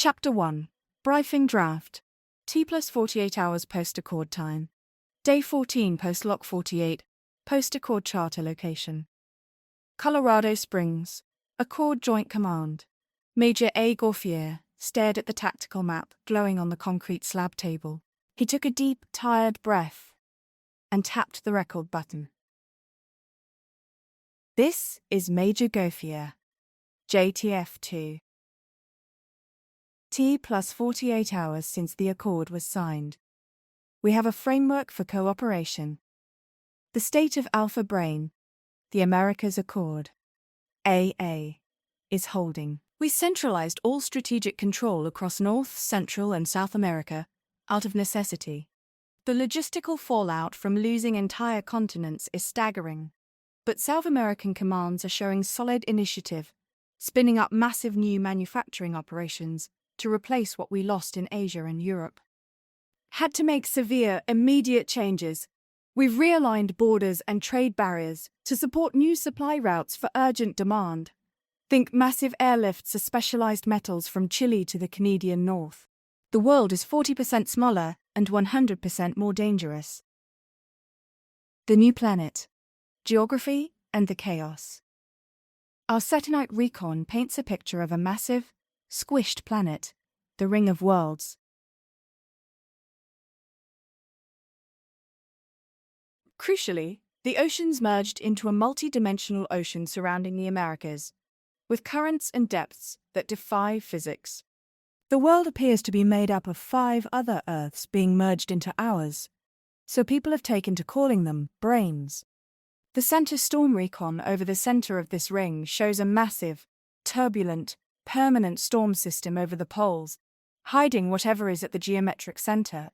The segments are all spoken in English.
Chapter 1. Briefing Draft. T plus 48 hours post-accord time. Day 14 post-lock 48. Post-accord charter location. Colorado Springs. Accord Joint Command. Major A. Gauffier stared at the tactical map glowing on the concrete slab table. He took a deep, tired breath and tapped the record button. This is Major Gauffier, JTF-2. T plus 48 hours since the accord was signed. We have a framework for cooperation. The state of Alpha Brain, the Americas Accord, AA, is holding. We centralized all strategic control across North, Central, and South America out of necessity. The logistical fallout from losing entire continents is staggering. But South American commands are showing solid initiative, spinning up massive new manufacturing operations to replace what we lost in Asia and Europe. Had to make severe, immediate changes. We've realigned borders and trade barriers to support new supply routes for urgent demand. Think massive airlifts of specialized metals from Chile to the Canadian North. The world is 40% smaller and 100% more dangerous. The new planet. Geography and the chaos. Our satellite recon paints a picture of a massive, squished planet, the Ring of Worlds. Crucially, the oceans merged into a multi-dimensional ocean surrounding the Americas, with currents and depths that defy physics. The world appears to be made up of 5 other Earths being merged into ours, so people have taken to calling them brains. The center storm recon over the center of this ring shows a massive, turbulent, permanent storm system over the poles, hiding whatever is at the geometric center.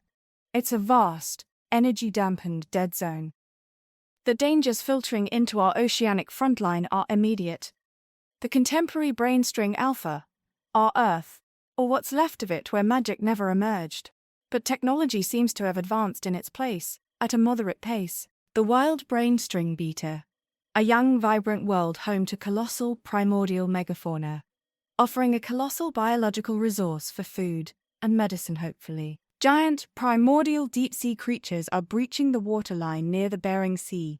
It's a vast, energy-dampened dead zone. The dangers filtering into our oceanic frontline are immediate. The contemporary brainstring alpha, our Earth, or what's left of it where magic never emerged. But technology seems to have advanced in its place, at a moderate pace. The wild brainstring beta, a young, vibrant world home to colossal, primordial megafauna, offering a colossal biological resource for food and medicine, hopefully. Giant, primordial deep-sea creatures are breaching the waterline near the Bering Sea.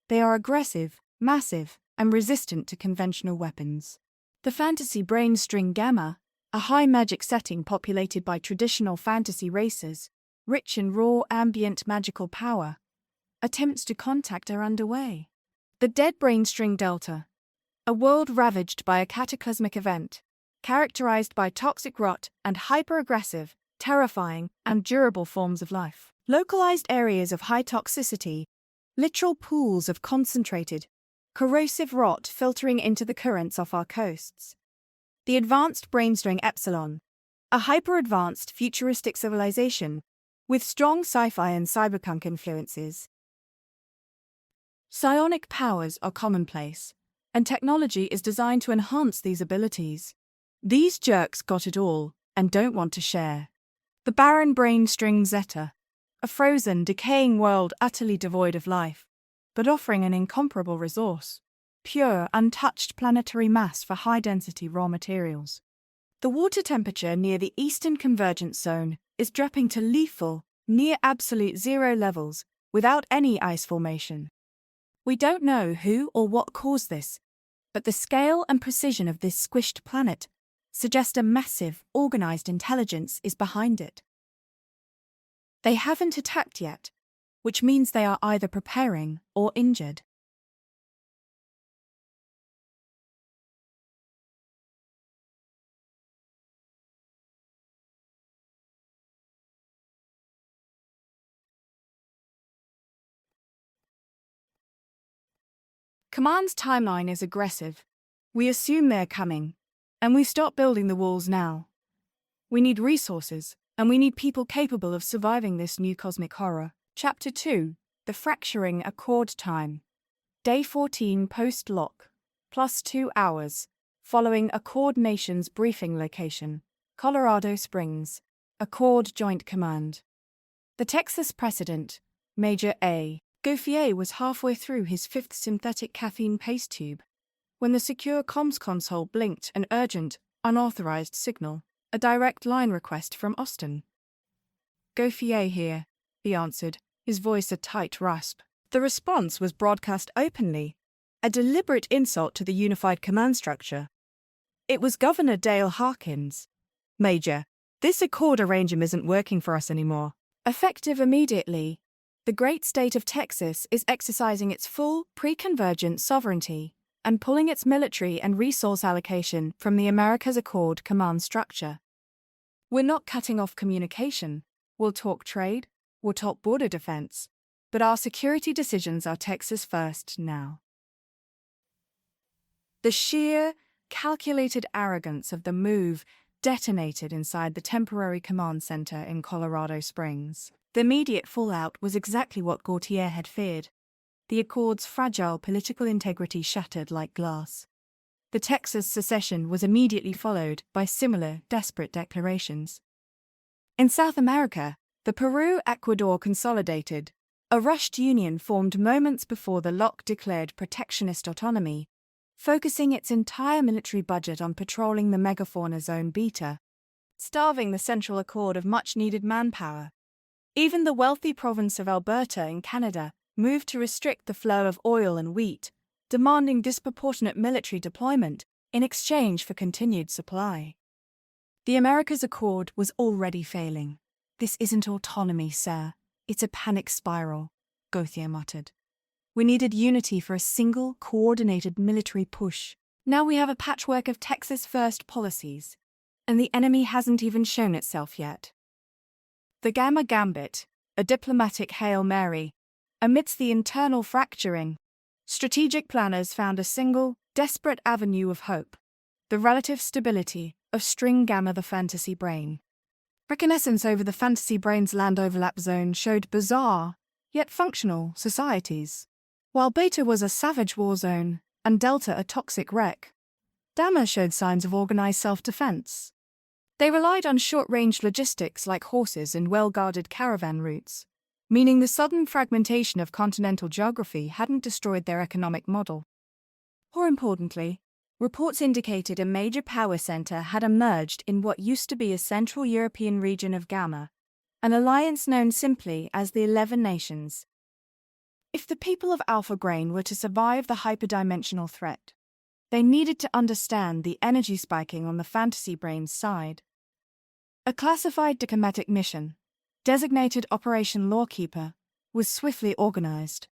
They are aggressive, massive, and resistant to conventional weapons. The fantasy brainstring gamma, a high magic setting populated by traditional fantasy races, rich in raw ambient magical power. Attempts to contact are underway. The dead brainstring delta, a world ravaged by a cataclysmic event, characterized by toxic rot and hyper-aggressive, terrifying, and durable forms of life. Localized areas of high toxicity, literal pools of concentrated, corrosive rot filtering into the currents off our coasts. The advanced brainstring epsilon, a hyper-advanced futuristic civilization with strong sci-fi and cyberpunk influences. Psionic powers are commonplace, and technology is designed to enhance these abilities. These jerks got it all and don't want to share. The barren brainstring Zeta, a frozen, decaying world utterly devoid of life, but offering an incomparable resource, pure, untouched planetary mass for high-density raw materials. The water temperature near the eastern Convergence zone is dropping to lethal, near absolute zero levels without any ice formation. We don't know who or what caused this, but the scale and precision of this squished planet suggest a massive, organized intelligence is behind it. They haven't attacked yet, which means they are either preparing or injured. Command's timeline is aggressive. We assume they're coming, and we stop building the walls now. We need resources, and we need people capable of surviving this new cosmic horror. Chapter 2. The Fracturing Accord Time. Day 14 post-lock, plus 2 hours, following Accord Nations briefing location, Colorado Springs, Accord Joint Command. The Texas President, Major A. Gauffier, was halfway through his 5th synthetic caffeine paste tube when the secure comms console blinked an urgent, unauthorized signal. a direct line request from Austin. Gauthier here, he answered, his voice a tight rasp. The response was broadcast openly, a deliberate insult to the unified command structure. It was Governor Dale Harkins. Major, this accord arrangement isn't working for us anymore. Effective immediately, the great state of Texas is exercising its full pre-convergent sovereignty and pulling its military and resource allocation from the America's Accord command structure. We're not cutting off communication. We'll talk trade, we'll talk border defense, but our security decisions are Texas first now. The sheer, calculated arrogance of the move detonated inside the temporary command center in Colorado Springs. The immediate fallout was exactly what Gauthier had feared. The Accord's fragile political integrity shattered like glass. The Texas secession was immediately followed by similar, desperate declarations. In South America, the Peru-Ecuador consolidated. A rushed union formed moments before the LOC declared protectionist autonomy, focusing its entire military budget on patrolling the megafauna zone beta, starving the Central Accord of much-needed manpower. Even the wealthy province of Alberta in Canada moved to restrict the flow of oil and wheat, demanding disproportionate military deployment in exchange for continued supply. The America's Accord was already failing. This isn't autonomy, sir. It's a panic spiral, Gauthier muttered. We needed unity for a single, coordinated military push. Now we have a patchwork of Texas-first policies, and the enemy hasn't even shown itself yet. The Gamma Gambit, a diplomatic Hail Mary, amidst the internal fracturing, strategic planners found a single, desperate avenue of hope: the relative stability of String Gamma, the fantasy brain. Reconnaissance over the fantasy brain's land overlap zone showed bizarre, yet functional, societies. While Beta was a savage war zone and Delta a toxic wreck, Gamma showed signs of organized self-defense. They relied on short-range logistics like horses and well-guarded caravan routes, meaning the sudden fragmentation of continental geography hadn't destroyed their economic model. More importantly, reports indicated a major power center had emerged in what used to be a Central European region of Gamma, an alliance known simply as the 11 Nations. If the people of Alpha Grain were to survive the hyperdimensional threat, they needed to understand the energy spiking on the fantasy brain's side. A classified diplomatic mission, designated Operation Lawkeeper, was swiftly organized.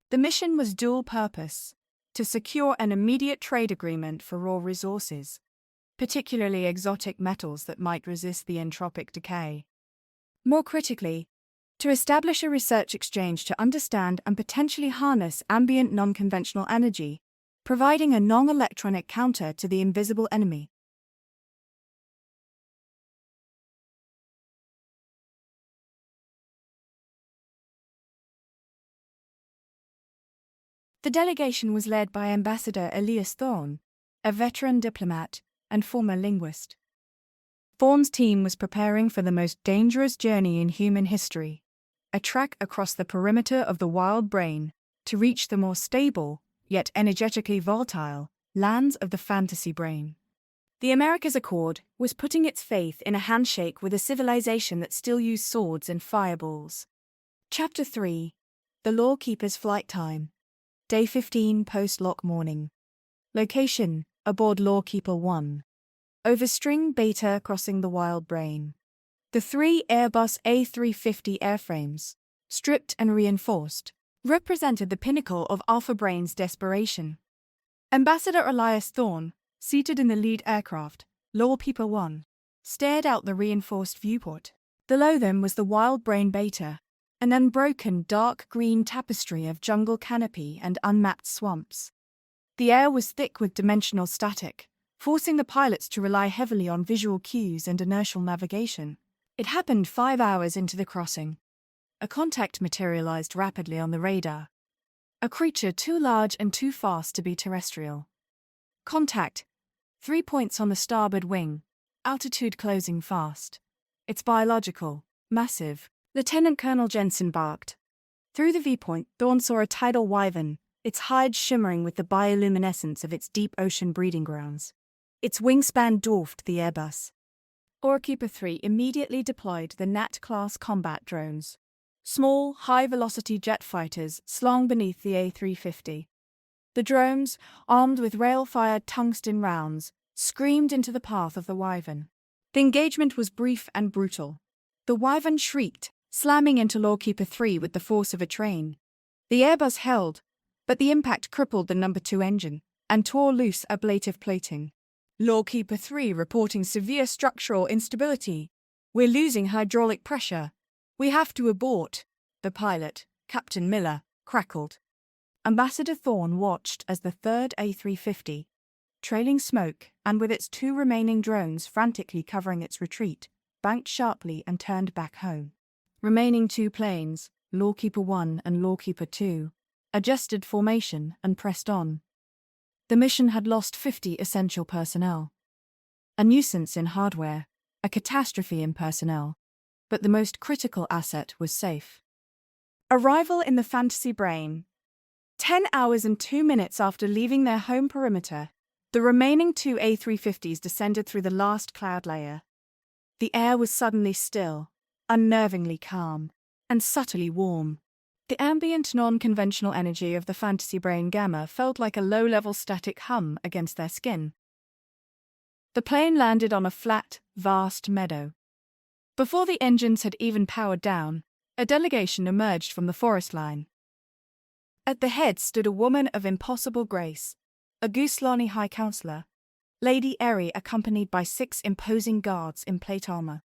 The mission was dual-purpose: to secure an immediate trade agreement for raw resources, particularly exotic metals that might resist the entropic decay. More critically, to establish a research exchange to understand and potentially harness ambient non-conventional energy, providing a non-electronic counter to the invisible enemy. The delegation was led by Ambassador Elias Thorne, a veteran diplomat and former linguist. Thorne's team was preparing for the most dangerous journey in human history, a trek across the perimeter of the wild brain to reach the more stable, yet energetically volatile, lands of the fantasy brain. The America's Accord was putting its faith in a handshake with a civilization that still used swords and fireballs. Chapter 3: The Lawkeeper's Flight Time. Day 15 post-lock morning. Location: aboard Lawkeeper 1. Over String Beta crossing the wild brain. The 3 Airbus A350 airframes, stripped and reinforced, represented the pinnacle of Alpha Brain's desperation. Ambassador Elias Thorne, seated in the lead aircraft, Lawkeeper 1, stared out the reinforced viewport. Below them was the wild brain Beta, an unbroken dark green tapestry of jungle canopy and unmapped swamps. The air was thick with dimensional static, forcing the pilots to rely heavily on visual cues and inertial navigation. It happened 5 hours into the crossing. A contact materialized rapidly on the radar. A creature too large and too fast to be terrestrial. Contact. 3 points on the starboard wing. Altitude closing fast. It's biological. Massive. Lieutenant Colonel Jensen barked. Through the viewpoint, Thorne saw a tidal wyvern, its hide shimmering with the bioluminescence of its deep ocean breeding grounds. Its wingspan dwarfed the Airbus. Orkeeper 3 immediately deployed the Nat-class combat drones, small, high-velocity jet fighters slung beneath the A350. The drones, armed with rail-fired tungsten rounds, screamed into the path of the Wyvern. The engagement was brief and brutal. The Wyvern shrieked, slamming into Lawkeeper 3 with the force of a train. The Airbus held, but the impact crippled the No. 2 engine and tore loose ablative plating. Lawkeeper 3 reporting severe structural instability. We're losing hydraulic pressure. We have to abort, the pilot, Captain Miller, crackled. Ambassador Thorne watched as the third A350, trailing smoke and with its 2 remaining drones frantically covering its retreat, banked sharply and turned back home. Remaining 2 planes, Lawkeeper 1 and Lawkeeper 2, adjusted formation and pressed on. The mission had lost 50 essential personnel. A nuisance in hardware, a catastrophe in personnel, but the most critical asset was safe. Arrival in the Fantasy Brain. 10 hours and 2 minutes after leaving their home perimeter, the remaining 2 A350s descended through the last cloud layer. The air was suddenly still, unnervingly calm, and subtly warm. The ambient non-conventional energy of the Fantasy Brain Gamma felt like a low-level static hum against their skin. The plane landed on a flat, vast meadow. Before the engines had even powered down, a delegation emerged from the forest line. At the head stood a woman of impossible grace, a Gooselani High Counselor, Lady Eri, accompanied by 6 imposing guards in plate armor.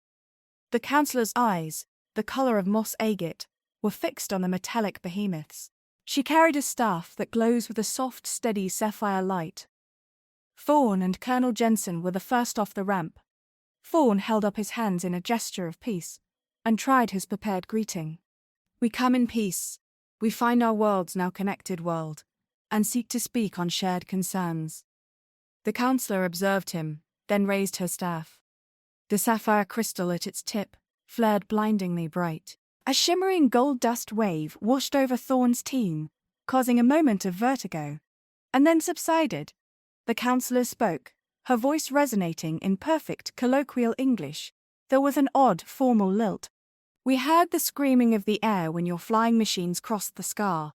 The Counselor's eyes, the color of moss agate, were fixed on the metallic behemoths. She carried a staff that glows with a soft, steady sapphire light. Thorne and Colonel Jensen were the first off the ramp. Thorne held up his hands in a gesture of peace, and tried his prepared greeting. We come in peace. We find our worlds now connected world, and seek to speak on shared concerns. The Counselor observed him, then raised her staff. The sapphire crystal at its tip flared blindingly bright. A shimmering gold dust wave washed over Thorne's team, causing a moment of vertigo, and then subsided. The Counselor spoke, her voice resonating in perfect colloquial English, though with an odd formal lilt. We heard the screaming of the air when your flying machines crossed the scar.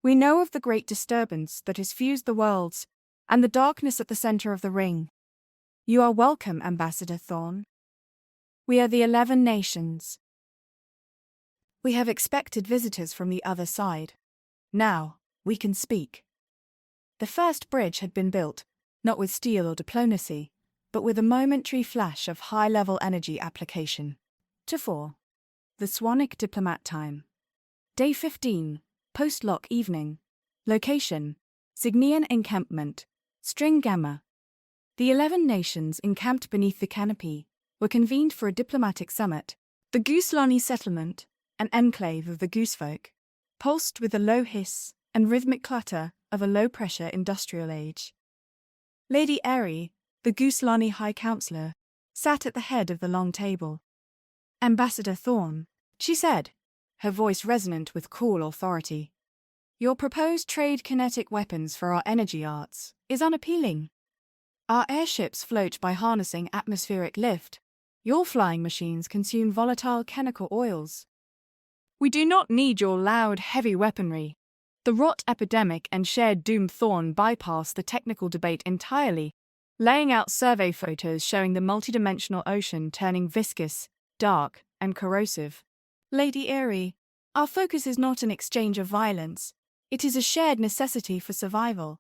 We know of the great disturbance that has fused the worlds and the darkness at the center of the ring. You are welcome, Ambassador Thorne. We are the 11 nations. We have expected visitors from the other side. Now, we can speak. The first bridge had been built, not with steel or diplomacy, but with a momentary flash of high-level energy application. To 4. The Swannick Diplomat Time. Day 15, post-lock evening. Location, Signian Encampment, String Gamma. The 11 nations encamped beneath the canopy were convened for a diplomatic summit. The Gooselani settlement, an enclave of the Goosefolk, pulsed with the low hiss and rhythmic clatter of a low-pressure industrial age. Lady Eri, the Gooselani High Counselor, sat at the head of the long table. Ambassador Thorne, she said, her voice resonant with cool authority. Your proposed trade kinetic weapons for our energy arts is unappealing. Our airships float by harnessing atmospheric lift. Your flying machines consume volatile chemical oils. We do not need your loud, heavy weaponry. The rot epidemic and shared doom Thorne bypass the technical debate entirely, laying out survey photos showing the multidimensional ocean turning viscous, dark, and corrosive. Lady Eri, our focus is not an exchange of violence. It is a shared necessity for survival.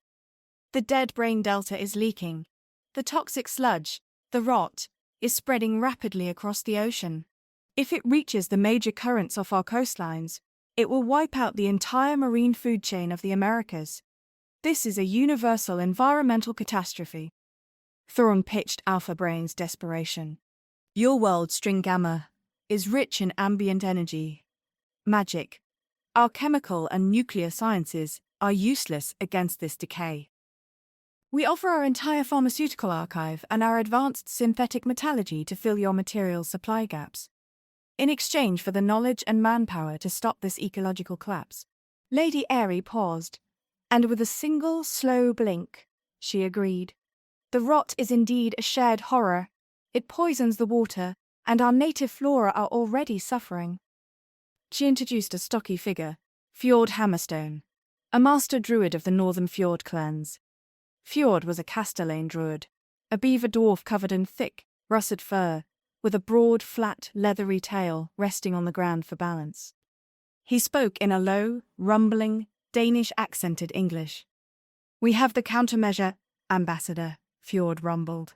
The dead brain delta is leaking. The toxic sludge, the rot, is spreading rapidly across the ocean. If it reaches the major currents off our coastlines, it will wipe out the entire marine food chain of the Americas. This is a universal environmental catastrophe. Thorne pitched Alpha Brain's desperation. Your world, String Gamma, is rich in ambient energy, magic. Our chemical and nuclear sciences are useless against this decay. We offer our entire pharmaceutical archive and our advanced synthetic metallurgy to fill your material supply gaps, in exchange for the knowledge and manpower to stop this ecological collapse. Lady Eri paused, and with a single slow blink, she agreed. The rot is indeed a shared horror. It poisons the water, and our native flora are already suffering. She introduced a stocky figure, Fjord Hammerstone, a master druid of the northern Fjord clans. Fjord was a Castellane druid, a beaver dwarf covered in thick, russet fur, with a broad, flat, leathery tail resting on the ground for balance. He spoke in a low, rumbling, Danish-accented English. "We have the countermeasure, Ambassador," Fjord rumbled.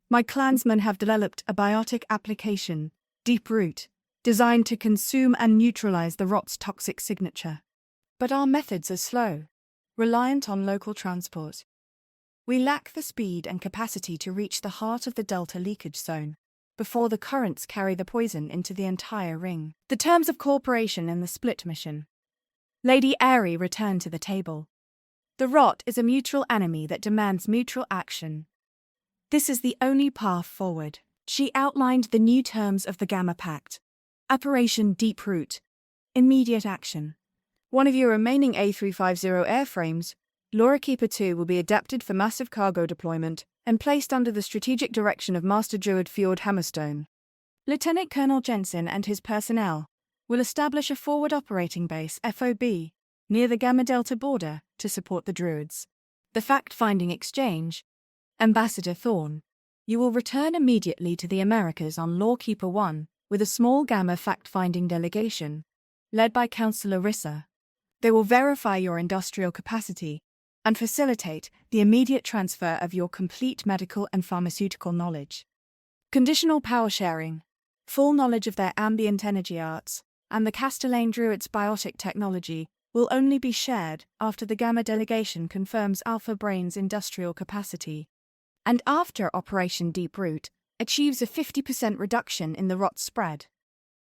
"My clansmen have developed a biotic application, Deep Root, designed to consume and neutralize the rot's toxic signature. But our methods are slow, reliant on local transport. We lack the speed and capacity to reach the heart of the delta leakage zone before the currents carry the poison into the entire ring." The terms of cooperation in the split mission. Lady Airy returned to the table. "The rot is a mutual enemy that demands mutual action. This is the only path forward." She outlined the new terms of the Gamma Pact. Operation Deep Root. Immediate action. One of your remaining A350 airframes, Lorikeeper 2, will be adapted for massive cargo deployment and placed under the strategic direction of Master Druid Fjord Hammerstone. Lieutenant Colonel Jensen and his personnel will establish a forward operating base, FOB, near the Gamma Delta border to support the Druids. The fact-finding exchange. Ambassador Thorn, you will return immediately to the Americas on Lawkeeper 1 with a small Gamma fact-finding delegation, led by Councillor Rissa. They will verify your industrial capacity and facilitate the immediate transfer of your complete medical and pharmaceutical knowledge. Conditional power sharing. Full knowledge of their ambient energy arts and the Castellane Druid's biotic technology will only be shared after the Gamma delegation confirms Alpha Brain's industrial capacity, and after Operation Deep Root achieves a 50% reduction in the rot spread.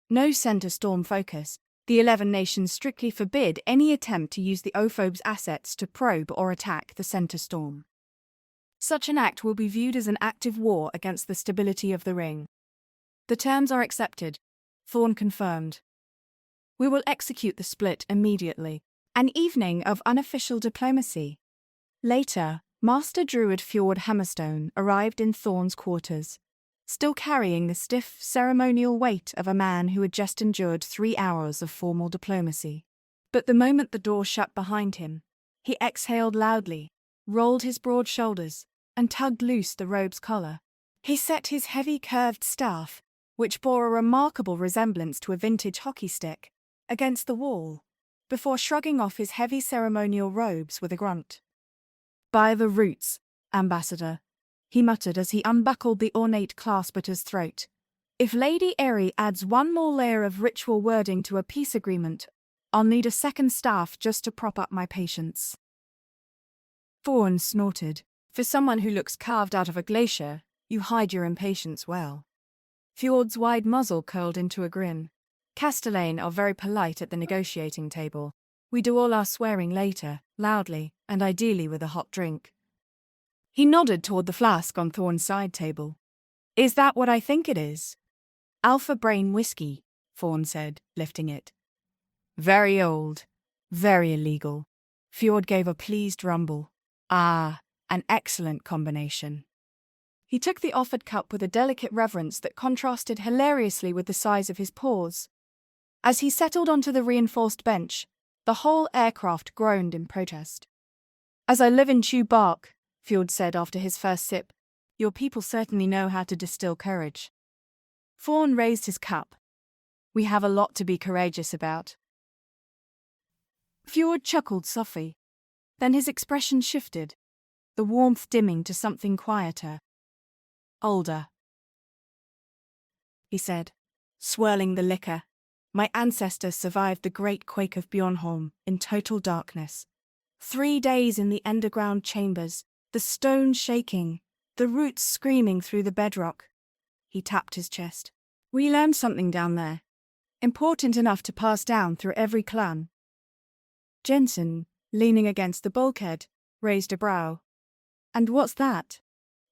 No center storm focus. The 11 nations strictly forbid any attempt to use the Ophobe's assets to probe or attack the center storm. Such an act will be viewed as an active war against the stability of the ring. The terms are accepted, Thorn confirmed. We will execute the split immediately. An evening of unofficial diplomacy. Later, Master Druid Fjord Hammerstone arrived in Thorn's quarters, still carrying the stiff, ceremonial weight of a man who had just endured 3 hours of formal diplomacy. But the moment the door shut behind him, he exhaled loudly, rolled his broad shoulders, and tugged loose the robe's collar. He set his heavy curved staff, which bore a remarkable resemblance to a vintage hockey stick, against the wall, before shrugging off his heavy ceremonial robes with a grunt. "By the roots, Ambassador," he muttered as he unbuckled the ornate clasp at his throat. "If Lady Airy adds one more layer of ritual wording to a peace agreement, I'll need a second staff just to prop up my patience." Thorn snorted. "For someone who looks carved out of a glacier, you hide your impatience well." Fjord's wide muzzle curled into a grin. "Castellane are very polite at the negotiating table. We do all our swearing later, loudly, and ideally with a hot drink." He nodded toward the flask on Thorn's side table. "Is that what I think it is?" "Alpha Brain whiskey," Thorn said, lifting it. "Very old, very illegal." Fjord gave a pleased rumble. "Ah, an excellent combination." He took the offered cup with a delicate reverence that contrasted hilariously with the size of his paws. As he settled onto the reinforced bench, the whole aircraft groaned in protest. "As I live and chew bark," Fjord said after his first sip, "your people certainly know how to distill courage." Thorn raised his cup. "We have a lot to be courageous about." Fjord chuckled softly. Then his expression shifted, the warmth dimming to something quieter. "Older," he said, swirling the liquor. "My ancestors survived the great quake of Bjornholm in total darkness. 3 days in the underground chambers, the stones shaking, the roots screaming through the bedrock." He tapped his chest. "We learned something down there, important enough to pass down through every clan." Jensen, leaning against the bulkhead, raised a brow. "And what's that?"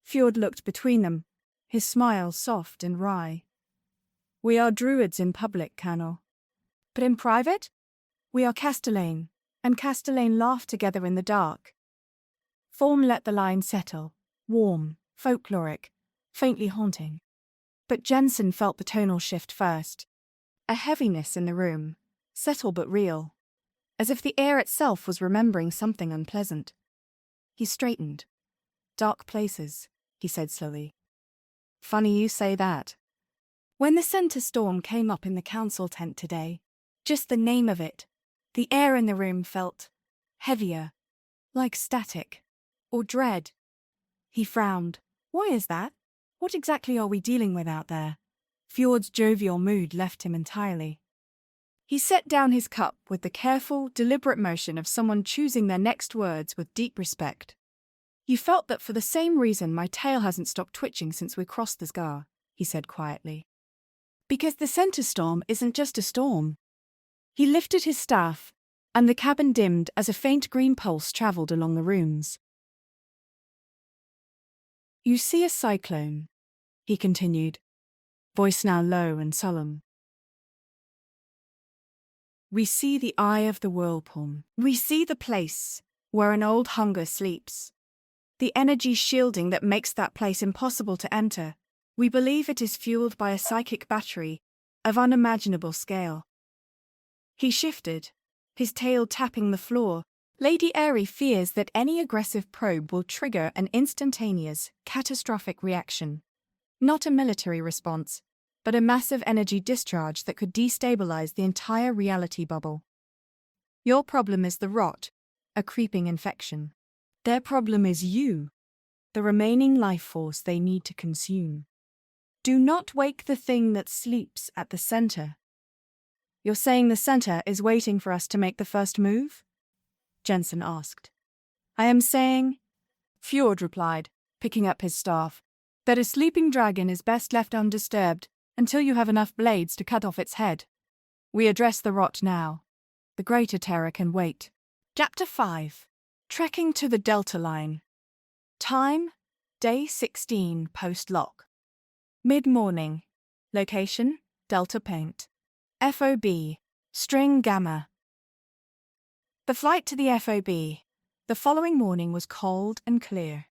Fjord looked between them, his smile soft and wry. "We are druids in public, Colonel. But in private? We are Castellane, and Castellane laugh together in the dark." Thorn let the line settle, warm, folkloric, faintly haunting. But Jensen felt the tonal shift first. A heaviness in the room, subtle but real, as if the air itself was remembering something unpleasant. He straightened. "Dark places," he said slowly. "Funny you say that." When the center storm came up in the council tent today, just the name of it, the air in the room felt heavier, like static, or dread. He frowned. "Why is that? What exactly are we dealing with out there?" Fjord's jovial mood left him entirely. He set down his cup with the careful, deliberate motion of someone choosing their next words with deep respect. "You felt that for the same reason my tail hasn't stopped twitching since we crossed the scar," he said quietly. "Because the center storm isn't just a storm." He lifted his staff, and the cabin dimmed as a faint green pulse traveled along the rooms. "You see a cyclone," he continued, voice now low and solemn. "We see the eye of the whirlpool. We see the place where an old hunger sleeps. The energy shielding that makes that place impossible to enter. We believe it is fueled by a psychic battery of unimaginable scale." He shifted, his tail tapping the floor. "Lady Airy fears that any aggressive probe will trigger an instantaneous, catastrophic reaction. Not a military response, but a massive energy discharge that could destabilize the entire reality bubble. Your problem is the rot, a creeping infection. Their problem is you, the remaining life force they need to consume. Do not wake the thing that sleeps at the center." "You're saying the center is waiting for us to make the first move?" Jensen asked. "I am saying," Fjord replied, picking up his staff, "that a sleeping dragon is best left undisturbed until you have enough blades to cut off its head. We address the rot now. The greater terror can wait." Chapter 5. Trekking to the Delta Line. Time, Day 16 post-lock. Mid-morning. Location, Delta Paint. FOB, String Gamma. The flight to the FOB the following morning was cold and clear.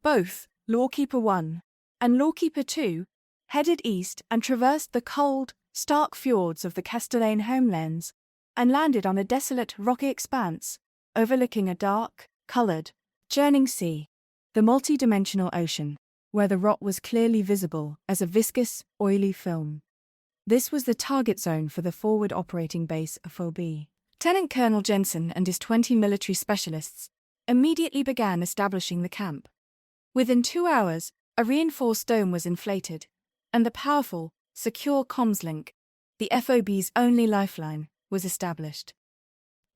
Both Lawkeeper 1 and Lawkeeper 2 headed east and traversed the cold, stark fjords of the Castellane homelands and landed on a desolate, rocky expanse overlooking a dark, coloured, churning sea, the multi-dimensional ocean, where the rot was clearly visible as a viscous, oily film. This was the target zone for the forward operating base FOB. Lieutenant Colonel Jensen and his 20 military specialists immediately began establishing the camp. Within 2 hours, a reinforced dome was inflated, and the powerful, secure comms link, the FOB's only lifeline, was established.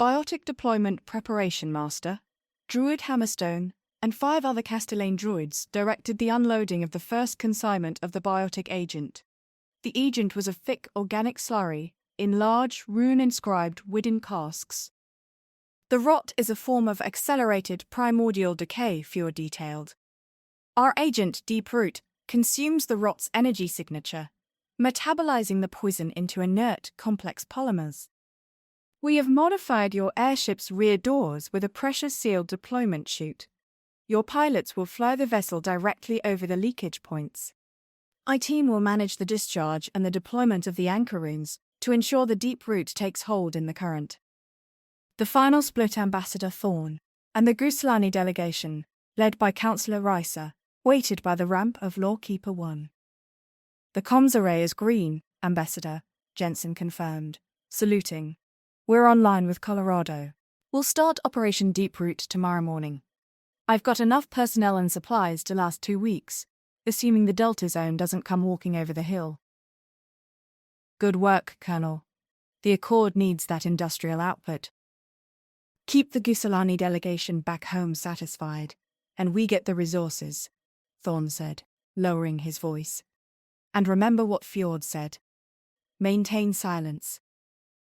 Biotic Deployment Preparation Master, Druid Hammerstone, and 5 other Castellane druids directed the unloading of the first consignment of the biotic agent. The agent was a thick organic slurry in large, rune-inscribed wooden casks. "The rot is a form of accelerated primordial decay," Fjord detailed. "Our agent, Deep Root, consumes the rot's energy signature, metabolizing the poison into inert, complex polymers. We have modified your airship's rear doors with a pressure-sealed deployment chute. Your pilots will fly the vessel directly over the leakage points. Our team will manage the discharge and the deployment of the anchor runes to ensure the Deep Root takes hold in the current." The final split Ambassador Thorne and the Gusalani delegation, led by Councillor Reiser, waited by the ramp of Lawkeeper 1. "The comms array is green, Ambassador," Jensen confirmed, saluting. "We're online with Colorado. We'll start Operation Deep Root tomorrow morning. I've got enough personnel and supplies to last 2 weeks, assuming the Delta Zone doesn't come walking over the hill." "Good work, Colonel. The Accord needs that industrial output. Keep the Gusalani delegation back home satisfied, and we get the resources," Thorne said, lowering his voice. "And remember what Fjord said. Maintain silence."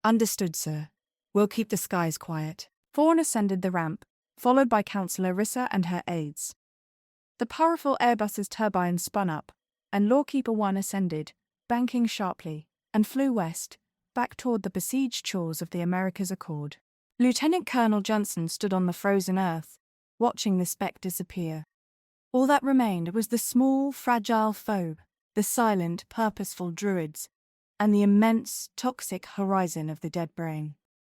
"Understood, sir. We'll keep the skies quiet." Thorne ascended the ramp, followed by Councillor Rissa and her aides. The powerful Airbus's turbines spun up, and Lawkeeper 1 ascended, banking sharply, and flew west, back toward the besieged shores of the America's Accord. Lieutenant Colonel Johnson stood on the frozen earth, watching the speck disappear. All that remained was the small, fragile phobe, the silent, purposeful druids, and the immense, toxic horizon of the dead brain.